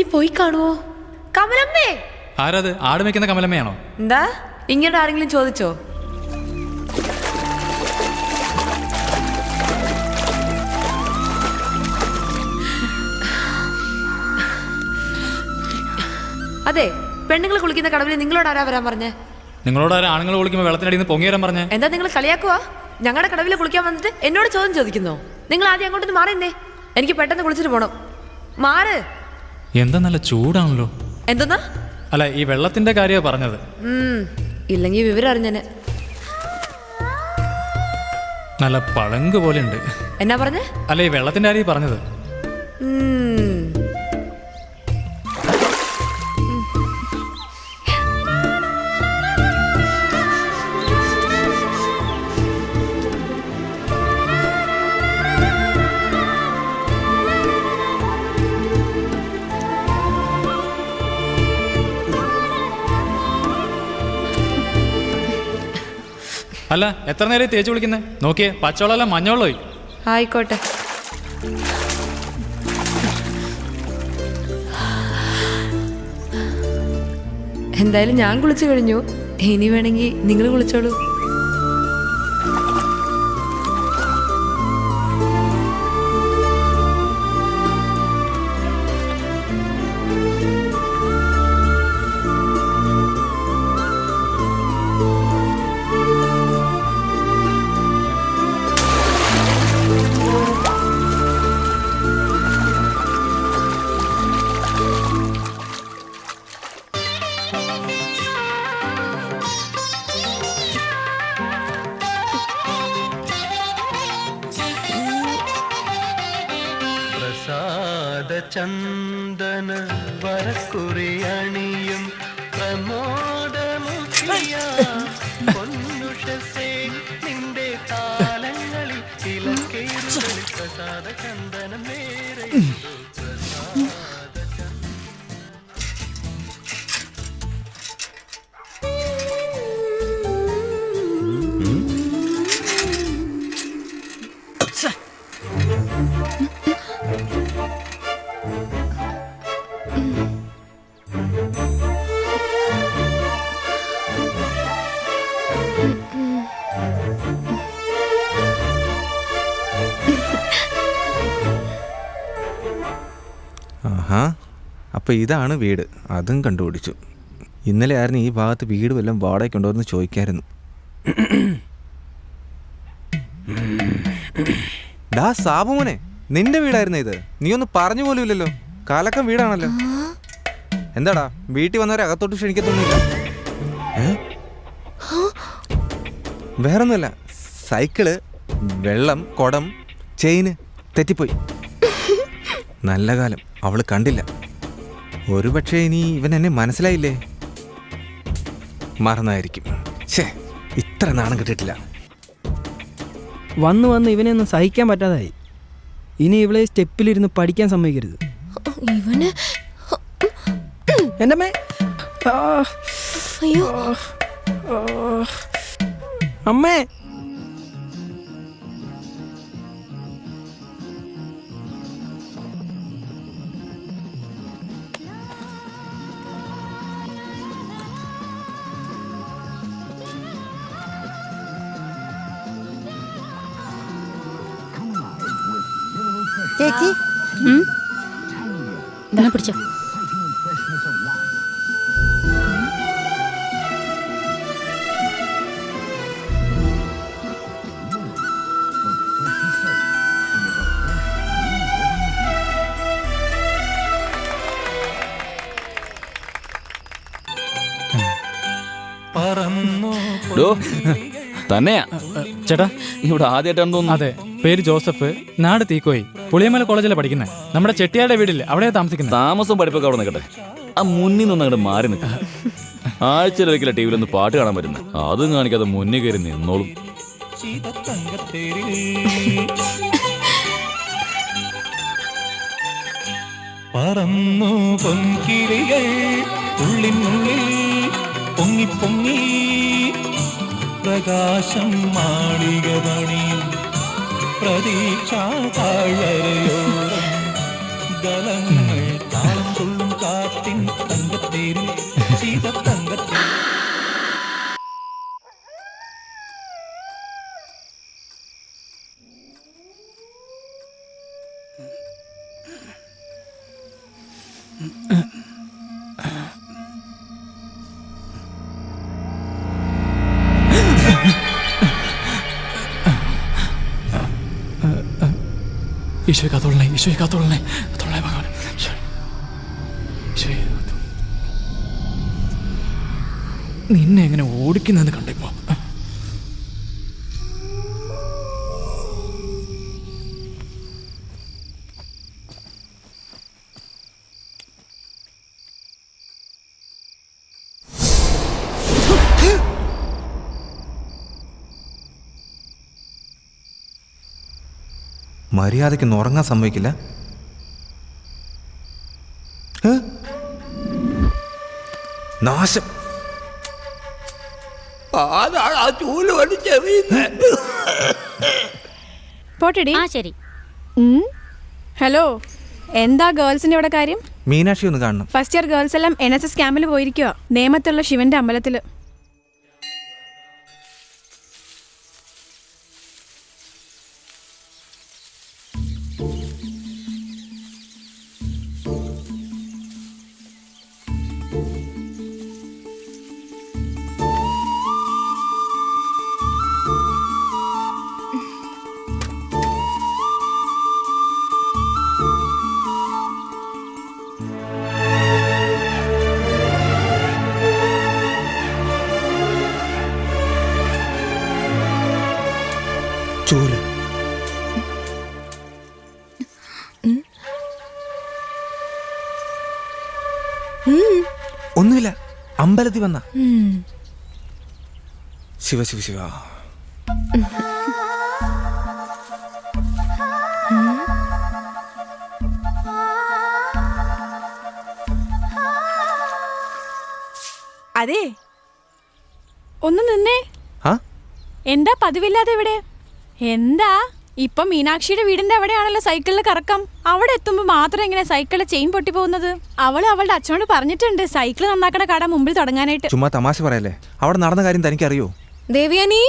ഇനി പോയി കാണുവോ? കമലമ്മേ! ആരത്? ആട് വെക്കുന്ന കമലമ്മയാണോ? എന്താ ഇങ്ങനെ ആരെങ്കിലും ചോദിച്ചോ? അതെ, പെണ്ണുങ്ങൾ കുളിക്കുന്ന കടവിൽ നിങ്ങളോട് ആരാ വരാൻ പറഞ്ഞേ? നിങ്ങളോട് ആരാ ആണുങ്ങൾ കുളിക്കുമ്പോൾ വെള്ളത്തിനടിയിൽ നിന്ന് പൊങ്ങി വരാൻ പറഞ്ഞേ? എന്താ നിങ്ങൾ കളിയാക്കുവാ? ഞങ്ങളുടെ കടവിൽ കുളിക്കാൻ വന്നിട്ട് എന്നോട് ചോദ്യം ചോദിക്കുന്നോ? നിങ്ങൾ ആദ്യം അങ്ങോട്ടൊന്ന് മാറിന്നേ, എനിക്ക് പെട്ടെന്ന് കുളിച്ചിട്ട് പോണം. മാറ്. എന്താ നല്ല ചൂടാണല്ലോ. എന്തെന്നാ? അല്ല, ഈ വെള്ളത്തിന്റെ കാര്യമാണ് പറഞ്ഞത്. ഇല്ലെങ്കിൽ വിവരം അറിഞ്ഞനെ. നല്ല പളങ്ക് പോലെ ഉണ്ട്. എന്നാ പറഞ്ഞേ? അല്ല, ഈ വെള്ളത്തിന്റെ കാര്യം പറഞ്ഞത്. അല്ല, എത്ര നേരം തേച്ച് വിളിക്കുന്നേ? നോക്കിയേ, പച്ചവെള്ളമല്ല മഞ്ഞവെള്ളമായി. ആയിക്കോട്ടെ. എന്തായാലും ഞാൻ കുളിച്ചു കഴിഞ്ഞു. ഇനി വേണമെങ്കിൽ നിങ്ങൾ കുളിച്ചോളൂ. ചന്ദന വരക്കുറിയണിയും പ്രമോദമുഖിയ പൊന്നുഷസേ നിന്റെ താലങ്ങളിൽ ചിലക്കേറുകളിൽ പ്രസാദ ചന്ദനം നേരെ അപ്പോൾ ഇതാണ് വീട്. അതും കണ്ടുപിടിച്ചു. ഇന്നലെ ആയിരുന്നു ഈ ഭാഗത്ത് വീട് വല്ലതും വാടകയ്ക്കുണ്ടോ എന്ന് ചോദിക്കായിരുന്നു. ഡാ സാബുമോനെ, നിന്റെ വീടായിരുന്നു ഇത്? നീ ഒന്ന് പറഞ്ഞു പോലും ഇല്ലല്ലോ. കാലക്കം വീടാണല്ലോ. എന്താടാ, വീട്ടിൽ വന്നവരെ അകത്തോട്ട് ക്ഷണിക്കത്തൊന്നുമില്ല? വേറൊന്നുമല്ല, സൈക്കിള്, വെള്ളം, കുടം, ചെയിന് തെറ്റിപ്പോയി. നല്ല കാലം അവള് കണ്ടില്ല. ഒരുപക്ഷെ ഇനി ഇവൻ എന്നെ മനസ്സിലായില്ലേ? മറന്നായിരിക്കും. ഛേ, ഇത്ര നാണം കിട്ടിയിട്ടില്ല. വന്ന് വന്ന് ഇവനെ ഒന്നും സഹിക്കാൻ പറ്റാതായി. ഇനി ഇവളെ സ്റ്റെപ്പിലിരുന്ന് പഠിക്കാൻ സമ്മതിക്കരുത്. ഇവന് എൻ്റെ അമ്മേ, അയ്യോ അമ്മേ. ചേച്ചി പിടിച്ചോ. തന്നെയാ ചേട്ടാ, ഇവിടെ ആദ്യമായിട്ടാണ് തോന്നുന്നു. അതെ, പേര് ജോസഫ്, നാട് തീക്കോയി, പുളിയമല കോളേജിലെ പഠിക്കുന്നത്. നമ്മുടെ ചെട്ടിയാരുടെ വീടില്ലേ, അവിടെയാ താമസിക്കുന്നത്. താമസവും പഠിപ്പൊക്കെ അവിടെ നിൽക്കട്ടെ. ആ മുന്നിൽ നിന്ന് അങ്ങോട്ട് മാറി നിൽക്കും. ആഴ്ചയിലൊരിക്കലും ടി വിയിലൊന്ന് പാട്ട് കാണാൻ പറ്റുന്നത്. അതും കാണിക്കാതെ മുന്നിൽ കയറി നിന്നോളും. പറന്നു പൊൻകിളികൾ ഉള്ളിനുള്ളിൽ പൊങ്ങി പൊങ്ങി പ്രകാശം മാളിക പണിയും പ്രതീക്ഷാ താഴ്വരയോരം ദളങ്ങൾ താളം തുള്ളും ഈശോയെ കാത്തോളണേ, ഈശോയെ കാത്തോളണേ, കാത്തോളണേ ഭഗവാൻ. ഈശോയെ. നിന്നെ എങ്ങനെ ഓടിക്കുന്നെന്ന് കണ്ടിപ്പോ. മര്യാദയ്ക്കൊന്നും ഉറങ്ങാൻ സമ്മതിക്കില്ല. നാശം. പോട്ടെടി. ആ ശരി. ഹലോ, എന്താ ഗേൾസിന്റെ ഇവിടെ കാര്യം? മീനാക്ഷി ഒന്ന് കാണണം. ഫസ്റ്റ് ഇയർ ഗേൾസ് എല്ലാം NSS ക്യാമ്പിൽ പോയിരിക്കുക, നേമത്തുള്ള ശിവന്റെ അമ്പലത്തില്. ചൂല്. ഒന്നുമില്ല, അമ്പലത്തിൽ വന്ന. ശിവ ശിവ ശിവ. അതെ, ഒന്ന് നിന്നേ. ആ എന്താ പതിവില്ലാതെ ഇവിടെ? എന്താ ഇപ്പൊ മീനാക്ഷിയുടെ വീടിന്റെ അവിടെയാണല്ലോ സൈക്കിളിൽ കറക്കം. അവിടെ എത്തുമ്പോ മാത്രം എങ്ങനെ സൈക്കിളിൽ ചെയിൻ പൊട്ടി പോകുന്നത്? അവളുടെ അച്ഛനോട് പറഞ്ഞിട്ടുണ്ട് സൈക്കിൾ നന്നാക്കണ കട മുമ്പിൽ തുടങ്ങാനായിട്ട്. ചുമ്മാ തമാശ പറയല്ലേ. അവിടെ നടന്ന കാര്യം തനിക്കറിയോ? ദേവയാനി